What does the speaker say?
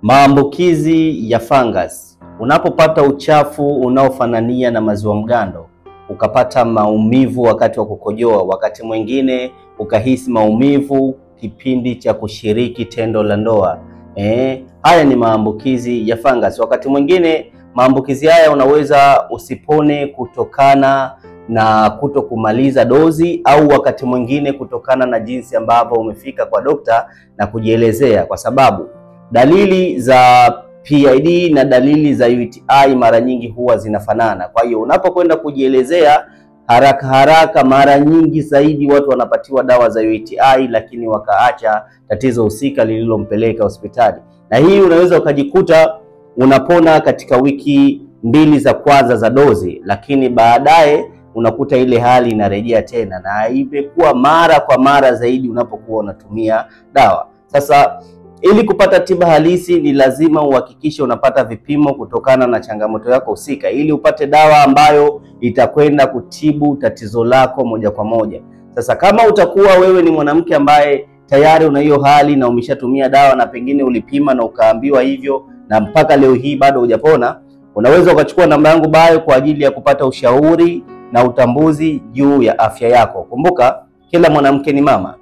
Maambukizi ya fungus. Unapopata uchafu unaofanania na maziwa mgando, ukapata maumivu wakati wa kukojoa, wakati mwingine ukahisi maumivu kipindi cha kushiriki tendo la ndoa, haya ni maambukizi ya fungus. Wakati mwingine maambukizi haya unaweza usipone kutokana na kutokumaliza dozi, au wakati mwingine kutokana na jinsi ambavyo umefika kwa dokta na kujielezea, kwa sababu dalili za PID na dalili za UTI mara nyingi huwa zinafanana. Kwa hiyo unapokwenda kujielezea haraka mara nyingi zaidi watu wanapatiwa dawa za UTI, lakini wakaacha tatizo husika lililompeleka hospitali. Na hii unaweza ukajikuta unapona katika wiki 2 za kwanza za dozi, lakini baadaye unakuta ile hali inarejea tena, na imekuwa mara kwa mara zaidi unapokuwa unatumia dawa. Sasa ili kupata tiba halisi ni lazima uhakikishe unapata vipimo kutokana na changamoto yako husika, ili upate dawa ambayo itakwenda kutibu tatizo lako moja kwa moja. Sasa kama utakuwa wewe ni mwanamke ambaye tayari una hiyo hali na umeshatumia dawa na pengine ulipima na ukaambiwa hivyo na mpaka leo hii bado hujapona, unaweza ukachukua namba yangu bayo kwa ajili ya kupata ushauri na utambuzi juu ya afya yako. Kumbuka, kila mwanamke ni mama.